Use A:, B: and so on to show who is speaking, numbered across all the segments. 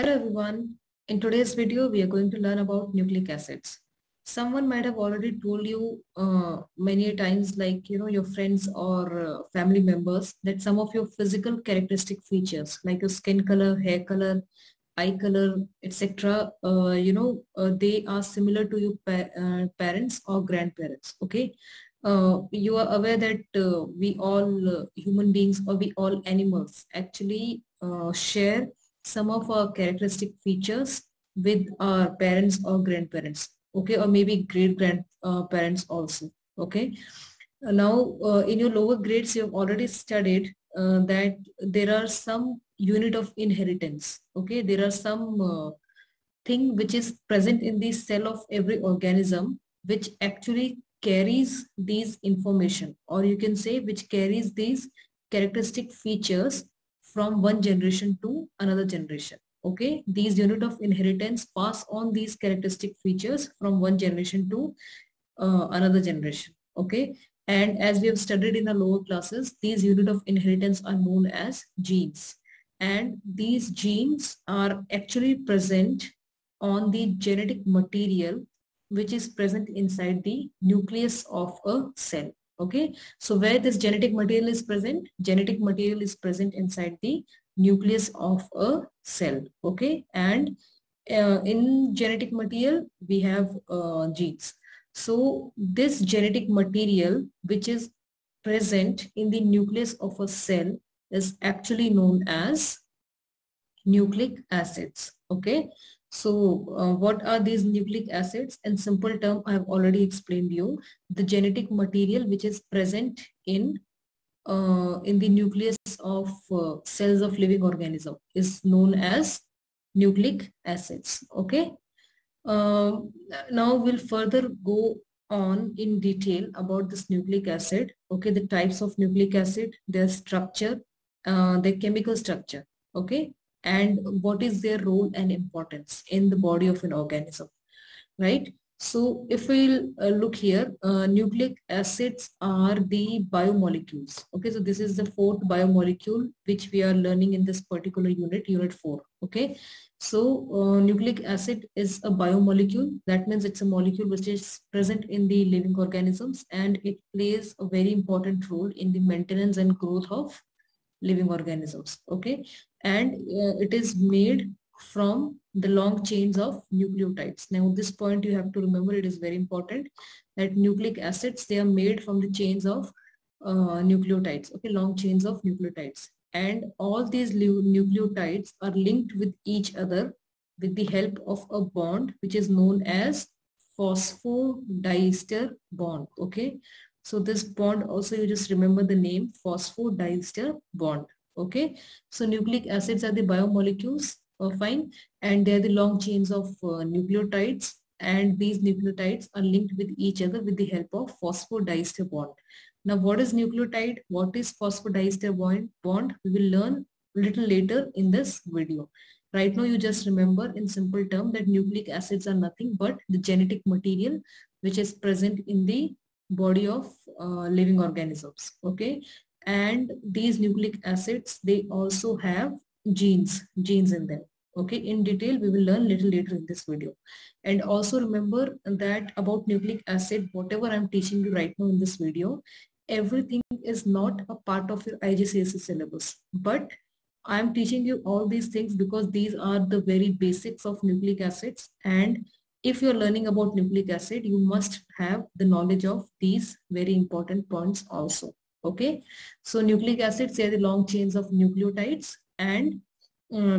A: Hello everyone. In today's video, we are going to learn about nucleic acids. Someone might have already told you many times, like your friends or family members, that some of your physical characteristic features, like your skin color, hair color, eye color, etc., they are similar to your parents or grandparents. Okay, you are aware that we all human beings or we all animals actually share some of our characteristic features with our parents or grandparents, okay, or maybe great grandparents also. Okay, now in your lower grades you have already studied that there are some unit of inheritance. Okay, there are some thing which is present in the cell of every organism which actually carries these information, or you can say which carries these characteristic features from one generation to another generation. Okay, these unit of inheritance pass on these characteristic features from one generation to another generation. Okay, and as we have studied in the lower classes, these unit of inheritance are known as genes, and these genes are actually present on the genetic material which is present inside the nucleus of a cell. Okay, so where this genetic material is present? Genetic material is present inside the nucleus of a cell. Okay, and in genetic material we have genes. So this genetic material which is present in the nucleus of a cell is actually known as nucleic acids. Okay, so what are these nucleic acids? In simple term, I have already explained you the genetic material which is present in the nucleus of cells of living organism is known as nucleic acids. Okay, now we'll further go on in detail about this nucleic acid. Okay, the types of nucleic acid, their structure, their chemical structure. Okay, and what is their role and importance in the body of an organism, right? So if we'll look here, nucleic acids are the biomolecules. Okay, so this is the fourth biomolecule which we are learning in this particular unit, unit 4. Okay, so nucleic acid is a biomolecule. That means it's a molecule which is present in the living organisms, and it plays a very important role in the maintenance and growth of living organisms. Okay, and it is made from the long chains of nucleotides. Now this point you have to remember, it is very important that nucleic acids, they are made from the chains of nucleotides. Okay, long chains of nucleotides, and all these nucleotides are linked with each other with the help of a bond which is known as phosphodiester bond. Okay, so this bond also, you just remember the name, phosphodiester bond. Okay, so nucleic acids are the biomolecules, fine, and they are the long chains of nucleotides, and these nucleotides are linked with each other with the help of phosphodiester bond. Now what is nucleotide? What is phosphodiester bond? We will learn a little later in this video. Right now you just remember in simple term that nucleic acids are nothing but the genetic material which is present in the body of living organisms. Okay, and these nucleic acids, they also have genes in them. Okay, in detail we will learn little later in this video. And also remember that about nucleic acid, whatever I'm teaching you right now in this video, everything is not a part of your IGCSE syllabus, but I'm teaching you all these things because these are the very basics of nucleic acids, and if you're learning about nucleic acid, you must have the knowledge of these very important points also. Okay, so nucleic acids, they are the long chains of nucleotides, and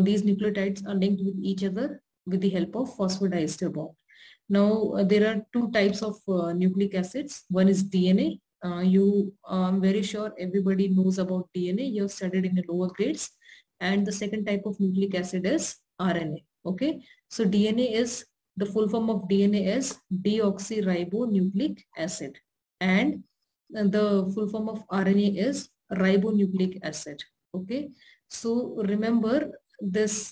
A: these nucleotides are linked with each other with the help of phosphodiester bond. Now there are two types of nucleic acids. One is DNA. I'm very sure everybody knows about DNA. You have studied in the lower grades. And the second type of nucleic acid is RNA. Okay, so DNA is, the full form of DNA is deoxyribonucleic acid, and the full form of RNA is ribonucleic acid. Okay, so remember this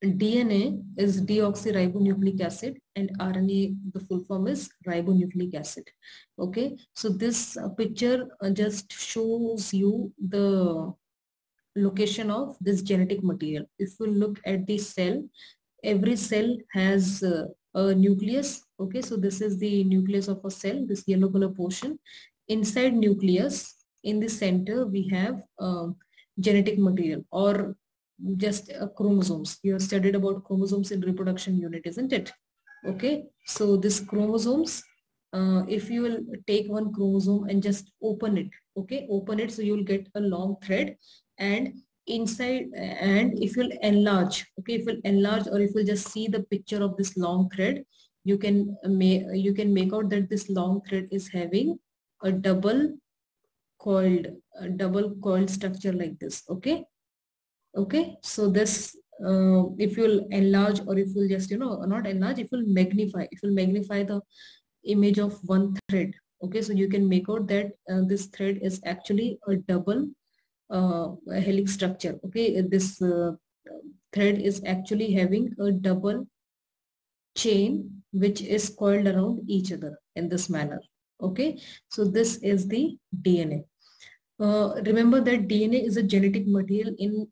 A: DNA is deoxyribonucleic acid, and RNA, the full form is ribonucleic acid. Okay, so this picture just shows you the location of this genetic material. If you look at the cell, every cell has a nucleus. Okay, so this is the nucleus of a cell, this yellow color portion. Inside nucleus, in the center, we have genetic material, or just chromosomes. You have studied about chromosomes in reproduction unit, isn't it? Okay, so this chromosomes, if you will take one chromosome and just open it, okay, open it, so you will get a long thread, and inside, and if you'll enlarge, okay, if you'll enlarge, or if you'll just see the picture of this long thread, you can make out that this long thread is having a double coiled structure like this. Okay, okay, so this if you'll enlarge, or if you'll just not enlarge, if you'll magnify the image of one thread, okay, so you can make out that this thread is actually a double helix structure. Okay, this thread is actually having a double chain which is coiled around each other in this manner. Okay, so this is the DNA. Remember that DNA is a genetic material in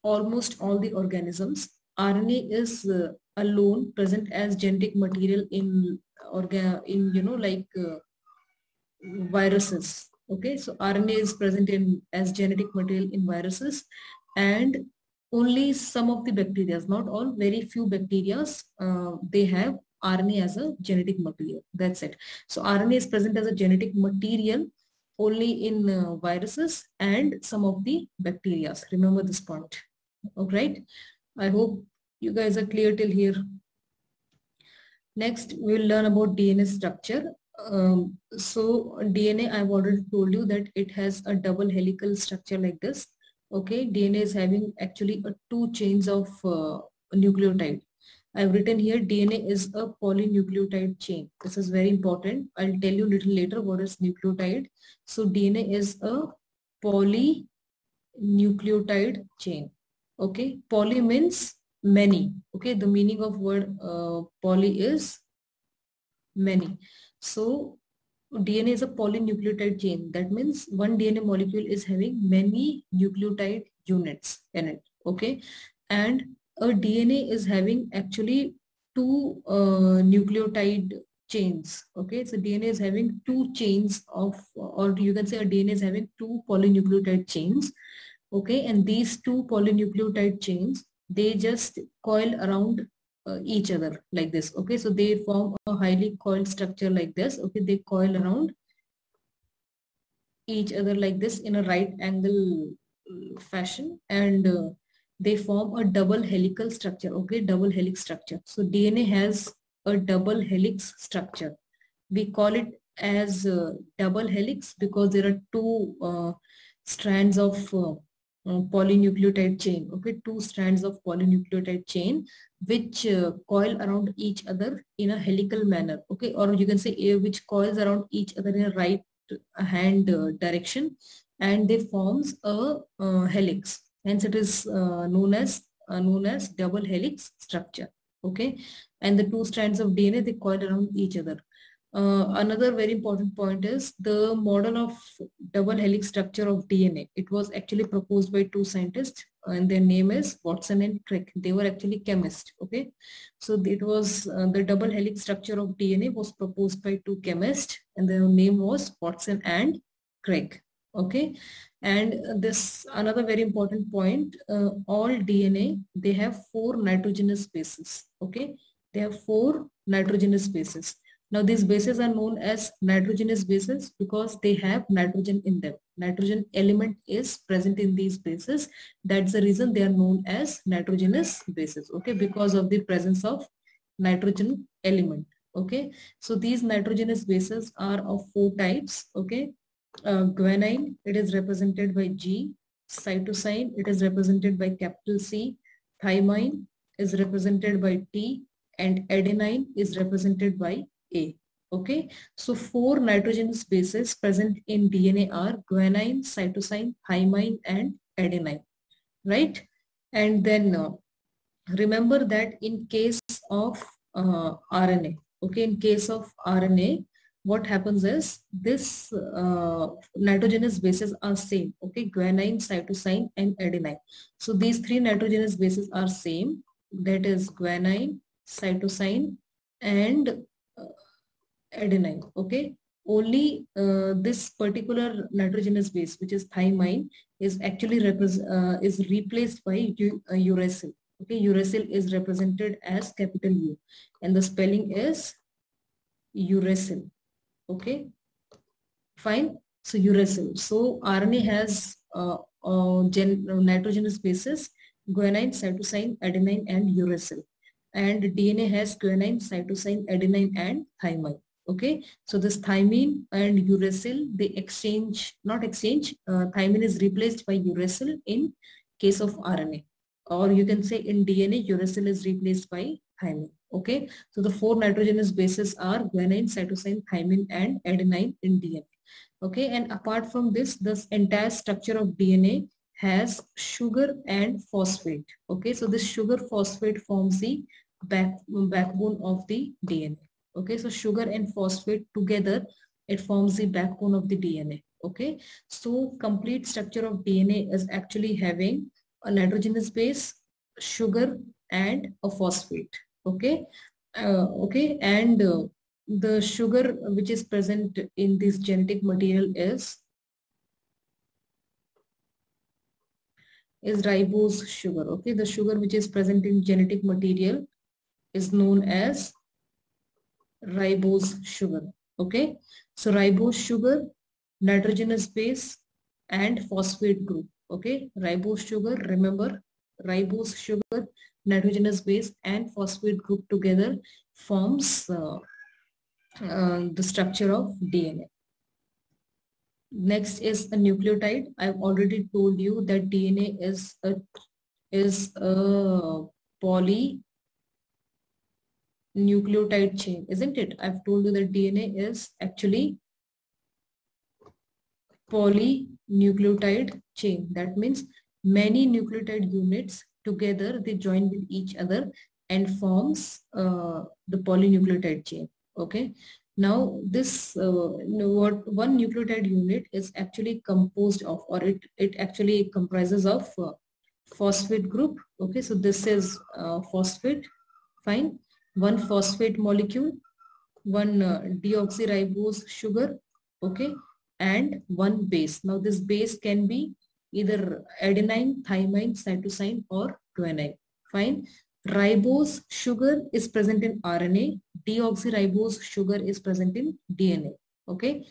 A: almost all the organisms. RNA is alone present as genetic material in viruses. Okay, so RNA is present in as genetic material in viruses, and only some of the bacteria, not all, very few bacteria, they have RNA as a genetic material. That's it. So RNA is present as a genetic material only in viruses and some of the bacteria. Remember this point. All right. I hope you guys are clear till here. Next, we'll learn about DNA structure. So DNA, I've already told you that it has a double helical structure like this. Okay, DNA is having actually two chains of nucleotide. I've written here DNA is a polynucleotide chain. This is very important. I'll tell you a little later what is nucleotide. So DNA is a polynucleotide chain. Okay, poly means many. Okay, the meaning of word poly is many. So DNA is a polynucleotide chain. That means one DNA molecule is having many nucleotide units in it. Okay, and a DNA is having actually two nucleotide chains. Okay, so DNA is having two chains of, or you can say a DNA is having two polynucleotide chains. Okay, and these two polynucleotide chains, they just coil around each other like this. Okay, so they form a highly coiled structure like this. Okay, they coil around each other like this in a right angle fashion, and they form a double helical structure. Okay, double helix structure. So DNA has a double helix structure. We call it as double helix because there are two strands of polynucleotide chain. Okay, two strands of polynucleotide chain which coil around each other in a helical manner. Okay, or you can say which coils around each other in a right hand direction, and they forms a helix. Hence, it is known as double helix structure. Okay, and the two strands of DNA, they coil around each other. Another very important point is the model of double helix structure of DNA. It was actually proposed by two scientists, and their name is Watson and Crick. They were actually chemists. Okay, so it was the double helix structure of DNA was proposed by two chemists, and their name was Watson and Crick. Okay, and this another very important point. All DNA, they have four nitrogenous bases. Okay, they have four nitrogenous bases. Now these bases are known as nitrogenous bases because they have nitrogen in them. Nitrogen element is present in these bases. That's the reason they are known as nitrogenous bases. Okay, because of the presence of nitrogen element. Okay, so these nitrogenous bases are of four types. Okay, guanine, it is represented by G. Cytosine, it is represented by capital C. Thymine is represented by T, and adenine is represented by A. Okay, so four nitrogenous bases present in DNA are guanine, cytosine, thymine, and adenine, right? And then remember that in case of RNA, okay, in case of RNA, what happens is this nitrogenous bases are same. Okay, guanine, cytosine, and adenine. So these three nitrogenous bases are same. That is guanine, cytosine, and adenine. Okay, only this particular nitrogenous base, which is thymine, is actually is replaced by uracil. Okay, uracil is represented as capital U, and the spelling is uracil. Okay, fine. So uracil. So RNA has nitrogenous bases: guanine, cytosine, adenine, and uracil. And DNA has guanine, cytosine, adenine, and thymine. Okay, so this thymine and uracil, they exchange, not exchange, thymine is replaced by uracil in case of RNA, or you can say in DNA, uracil is replaced by thymine. Okay, so the four nitrogenous bases are guanine, cytosine, thymine, and adenine in DNA. Okay, and apart from this, this entire structure of DNA has sugar and phosphate. Okay, so this sugar phosphate forms the backbone of the DNA. Okay, so sugar and phosphate together, it forms the backbone of the DNA. Okay, so complete structure of DNA is actually having a nitrogenous base, sugar, and a phosphate. Okay, and the sugar which is present in this genetic material is ribose sugar. Okay, the sugar which is present in genetic material is known as ribose sugar. Okay, so ribose sugar, nitrogenous base, and phosphate group. Okay, ribose sugar, remember, ribose sugar, nitrogenous base, and phosphate group together forms the structure of DNA. Next is a nucleotide. I've already told you that DNA is a polynucleotide chain, isn't it? I've told you that DNA is actually polynucleotide chain. That means many nucleotide units together, they join with each other and forms the polynucleotide chain. Okay. Now this what one nucleotide unit is actually composed of, or it actually comprises of phosphate group. Okay, so this is phosphate. Fine. One phosphate molecule, one deoxyribose sugar. Okay, and one base. Now this base can be either adenine, thymine, cytosine, or guanine. Fine. Ribose sugar is present in RNA. Deoxyribose sugar is present in DNA. Okay.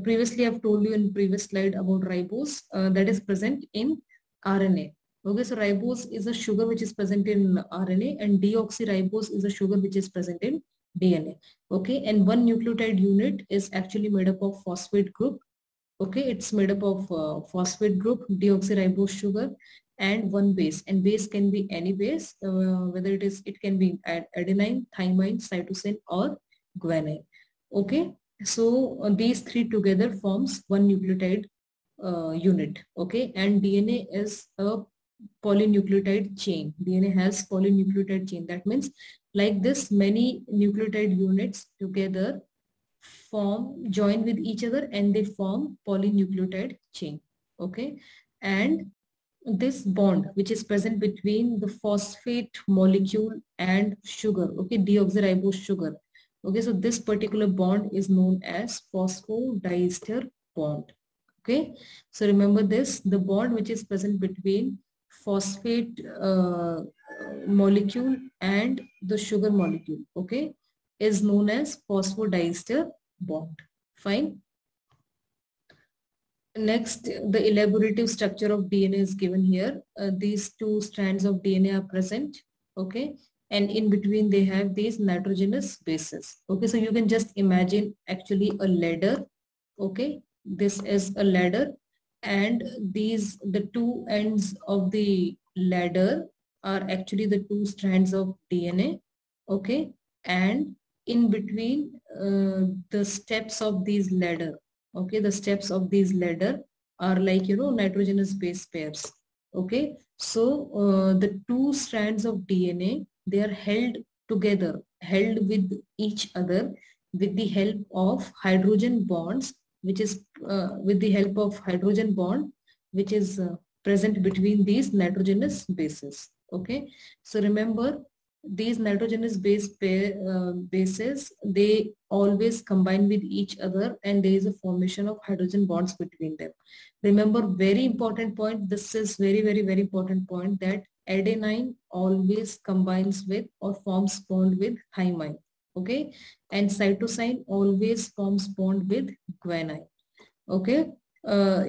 A: Previously, I've told you in previous slide about ribose that is present in RNA. Okay, so ribose is a sugar which is present in RNA, and deoxyribose is a sugar which is present in DNA. Okay, and one nucleotide unit is actually made up of phosphate group. Okay, it's made up of phosphate group, deoxyribose sugar, and one base. And base can be any base, whether it can be adenine, thymine, cytosine, or guanine. Okay, so these three together forms one nucleotide unit. Okay, and DNA is a polynucleotide chain. DNA has polynucleotide chain. That means like this, many nucleotide units together join with each other and they form polynucleotide chain. Okay, and this bond which is present between the phosphate molecule and sugar, okay, deoxyribose sugar. Okay, so this particular bond is known as phosphodiester bond. Okay, so remember this, the bond which is present between phosphate molecule and the sugar molecule, okay, is known as phosphodiester bond. Fine. Next, the elaborative structure of DNA is given here. These two strands of DNA are present, okay, and in between they have these nitrogenous bases. Okay, so you can just imagine actually a ladder. Okay, this is a ladder, and the two ends of the ladder are actually the two strands of DNA. Okay, and in between the steps of these ladder, okay, the steps of these ladder are like, you know, nitrogenous base pairs. Okay, so the two strands of DNA, they are held together, held with each other with the help of hydrogen bonds, which is with the help of hydrogen bond, which is present between these nitrogenous bases. Okay, so remember, these nitrogenous bases, they always combine with each other, and there is a formation of hydrogen bonds between them. Remember, very important point, this is very important point, that adenine always combines with or forms bond with thymine. Okay, and cytosine always forms bond with guanine. Okay,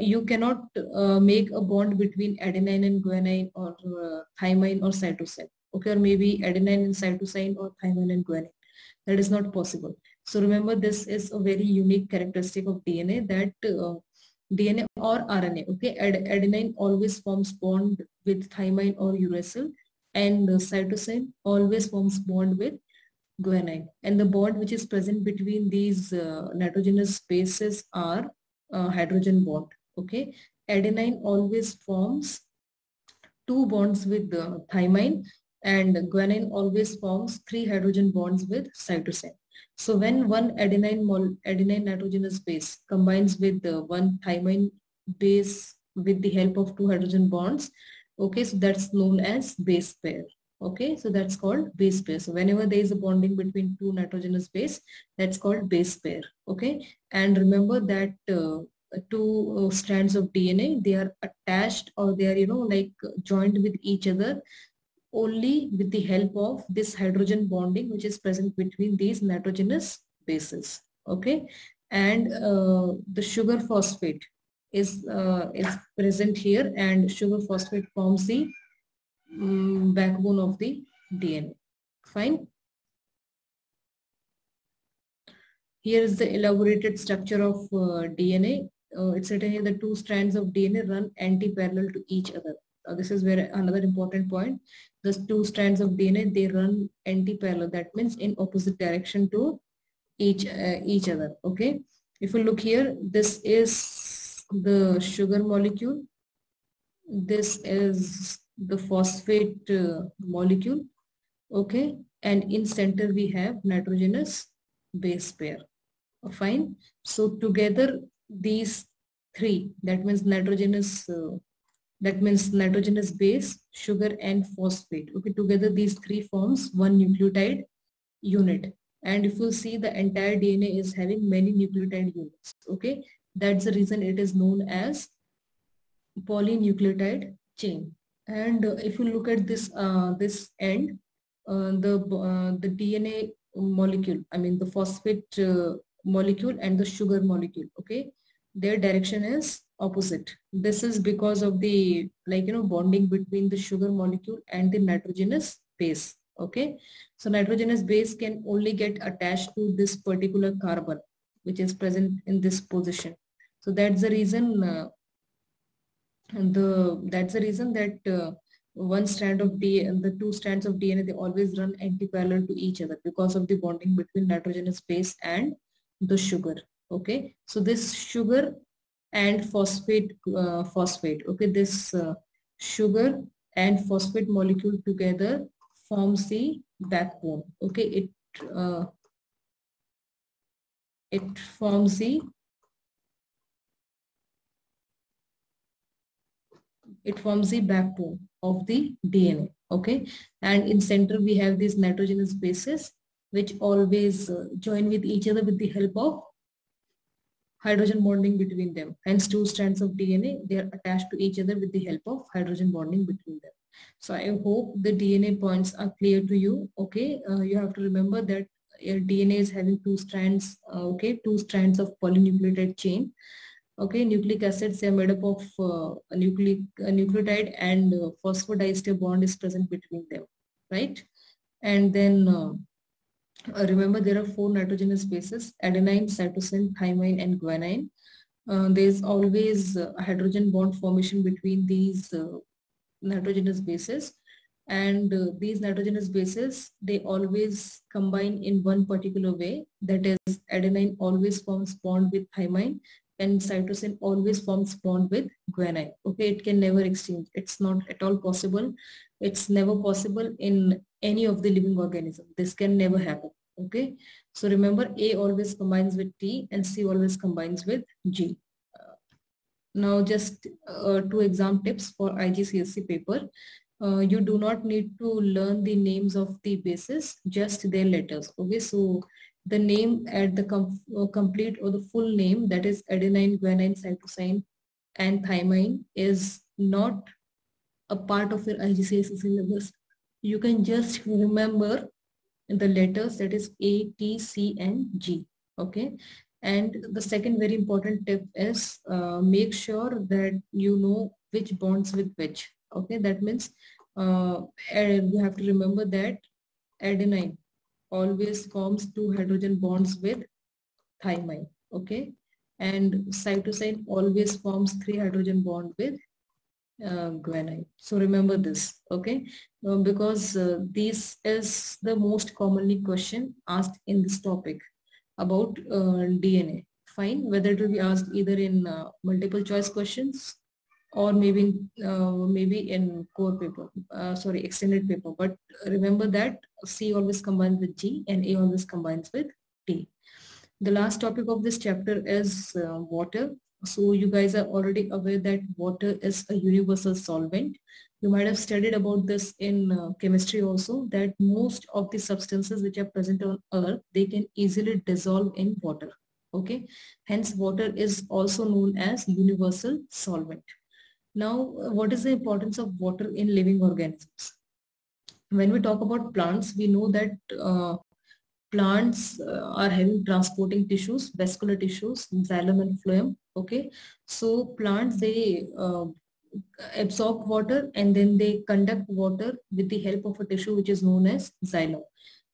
A: you cannot make a bond between adenine and guanine, or thymine or cytosine. Okay, or maybe adenine and cytosine, or thymine and guanine. That is not possible. So remember, this is a very unique characteristic of DNA, that DNA or RNA. Okay, adenine always forms bond with thymine or uracil, and cytosine always forms bond with guanine. And the bond which is present between these nitrogenous bases are hydrogen bond. Okay, adenine always forms two bonds with the thymine, and guanine always forms three hydrogen bonds with cytosine. So when one adenine nitrogenous base combines with the one thymine base with the help of two hydrogen bonds, okay, so that's known as base pair. Okay, so that's called base pair. So whenever there is a bonding between two nitrogenous base, that's called base pair. Okay, and remember that two strands of DNA, they are attached, or they are, like joined with each other only with the help of this hydrogen bonding which is present between these nitrogenous bases. Okay, and the sugar phosphate is present here, and sugar phosphate forms the backbone of the DNA. Fine. Here is the elaborated structure of DNA. It's written here, the two strands of DNA run anti-parallel to each other. This is where another important point. The two strands of DNA, they run anti-parallel. That means in opposite direction to each other. Okay. If you look here, this is the sugar molecule. This is the phosphate molecule. Okay. And in center we have nitrogenous base pair. Fine. So together these three, that means nitrogenous base, sugar and phosphate. Okay, together these three forms one nucleotide unit. And if you see, the entire DNA is having many nucleotide units. Okay, that's the reason it is known as polynucleotide chain. And if you look at this this end, the DNA molecule, I mean the phosphate molecule and the sugar molecule, okay, their direction is opposite. This is because of the bonding between the sugar molecule and the nitrogenous base. Okay, so nitrogenous base can only get attached to this particular carbon which is present in this position. So that's the reason that one strand of DNA, the two strands of DNA, they always run anti-parallel to each other because of the bonding between nitrogenous base and the sugar. Okay, so this sugar and phosphate, okay, this sugar and phosphate molecule together forms the backbone. Okay, it forms the backbone of the DNA. Okay, and in center we have these nitrogenous bases which always join with each other with the help of hydrogen bonding between them. Hence two strands of DNA, they are attached to each other with the help of hydrogen bonding between them. So I hope the DNA points are clear to you. Okay, you have to remember that DNA is having two strands, okay, two strands of polynucleotide chain. Okay, nucleic acids, they are made up of a nucleotide, and phosphodiester bond is present between them, right? And then remember, there are four nitrogenous bases: adenine, cytosine, thymine, and guanine. There's always a hydrogen bond formation between these nitrogenous bases, and these nitrogenous bases, they always combine in one particular way. That is, adenine always forms bond with thymine, and cytosine always forms bond with guanine. Okay, it can never exchange. It's not at all possible. It's never possible in any of the living organism. This can never happen. Okay, so remember, A always combines with T and C always combines with G. Now just two exam tips for IGCSE paper. You do not need to learn the names of the bases, just their letters. Okay, so the name at the complete or the full name, that is adenine, guanine, cytosine and thymine, is not a part of your IGCSE syllabus. You can just remember the letters, that is A, T, C and G. Okay, and the second very important tip is make sure that you know which bonds with which. Okay, that means and you have to remember that adenine always forms 2 hydrogen bonds with thymine. Okay, and cytosine always forms 3 hydrogen bond with guanine. So remember this, okay? Because this is the most commonly question asked in this topic about DNA. Fine, whether it will be asked either in multiple choice questions or maybe in core paper, sorry, extended paper. But remember that C always combines with G and A always combines with T. The last topic of this chapter is water. So you guys are already aware that water is a universal solvent. You might have studied about this in chemistry also, that most of the substances which are present on earth, they can easily dissolve in water. Okay, hence water is also known as universal solvent. Now, what is the importance of water in living organisms? When we talk about plants, we know that plants are having transporting tissues, vascular tissues, xylem and phloem. Okay, so plants, they absorb water and then they conduct water with the help of a tissue which is known as xylem.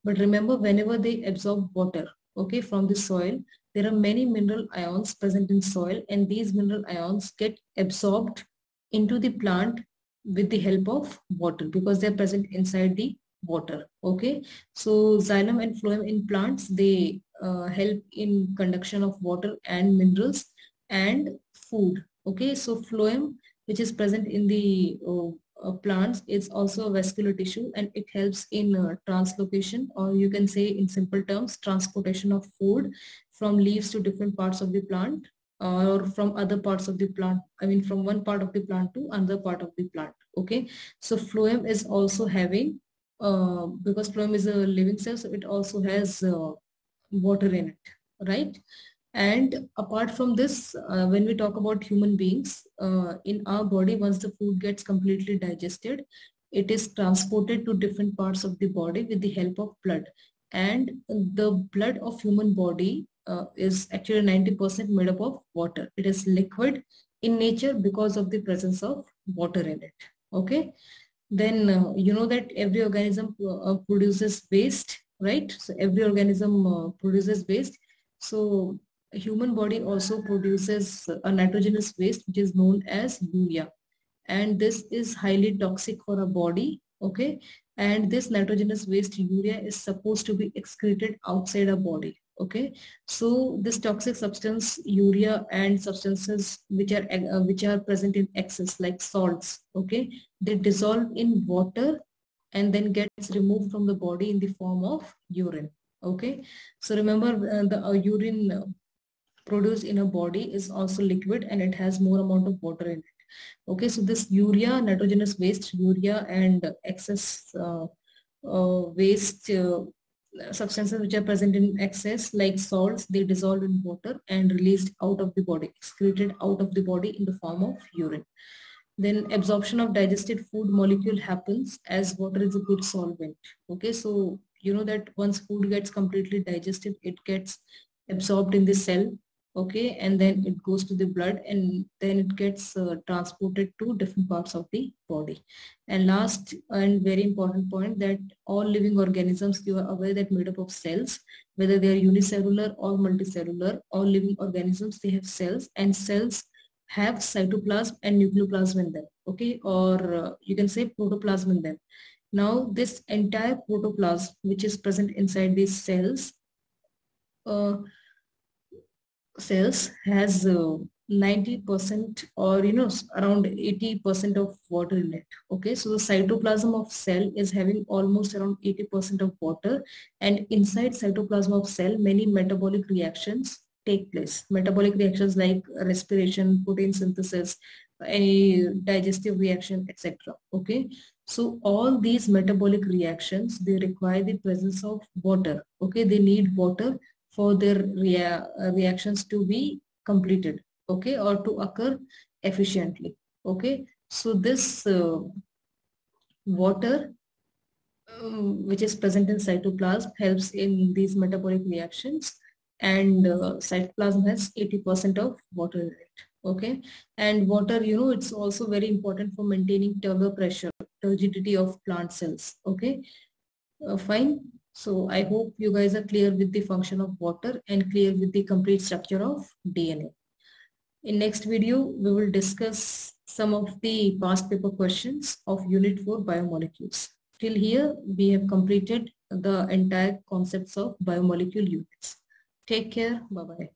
A: But remember, whenever they absorb water, okay, from the soil, there are many mineral ions present in soil, and these mineral ions get absorbed into the plant with the help of water because they are present inside the water. Okay, so xylem and phloem in plants, they help in conduction of water and minerals and food. Okay, so phloem, which is present in the plants, is also a vascular tissue, and it helps in translocation, or you can say in simple terms, transportation of food from leaves to different parts of the plant, or from other parts of the plant, I mean from one part of the plant to another part of the plant. Okay, so phloem is also having because phloem is a living cell, so it also has water in it, right? And apart from this, when we talk about human beings, in our body, once the food gets completely digested, it is transported to different parts of the body with the help of blood. And the blood of human body is actually 90% made up of water. It is liquid in nature because of the presence of water in it. Okay. Then you know that every organism produces waste, right? So every organism produces waste. So human body also produces a nitrogenous waste which is known as urea, and this is highly toxic for a body. Okay, and this nitrogenous waste urea is supposed to be excreted outside our body. Okay, so this toxic substance urea and substances which are present in excess like salts, okay, they dissolve in water and then gets removed from the body in the form of urine. Okay, so remember the urine produced in a body is also liquid and it has more amount of water in it. Okay, so this urea, nitrogenous waste, urea and excess waste substances which are present in excess like salts, they dissolve in water and released out of the body, excreted out of the body in the form of urine. Then absorption of digested food molecule happens as water is a good solvent. Okay, so you know that once food gets completely digested, it gets absorbed in the cell. Okay, and then it goes to the blood and then it gets transported to different parts of the body. And last and very important point, that all living organisms, you are aware that made up of cells, whether they are unicellular or multicellular, all living organisms, they have cells, and cells have cytoplasm and nucleoplasm in them. Okay, or you can say protoplasm in them. Now this entire protoplasm which is present inside these cells has 90% or around 80% of water in it. Okay, so the cytoplasm of cell is having almost around 80% of water, and inside cytoplasm of cell many metabolic reactions take place. Metabolic reactions like respiration, protein synthesis, any digestive reaction, etc. Okay, so all these metabolic reactions, they require the presence of water. Okay, they need water for their reactions to be completed, okay, or to occur efficiently. Okay, so this water which is present in cytoplasm helps in these metabolic reactions, and cytoplasm has 80% of water in it. Okay, and water, it's also very important for maintaining turgor pressure, turgidity of plant cells. Okay, fine. So I hope you guys are clear with the function of water and clear with the complete structure of DNA. In next video, we will discuss some of the past paper questions of Unit 4 biomolecules. Till here, we have completed the entire concepts of biomolecule units. Take care. Bye-bye.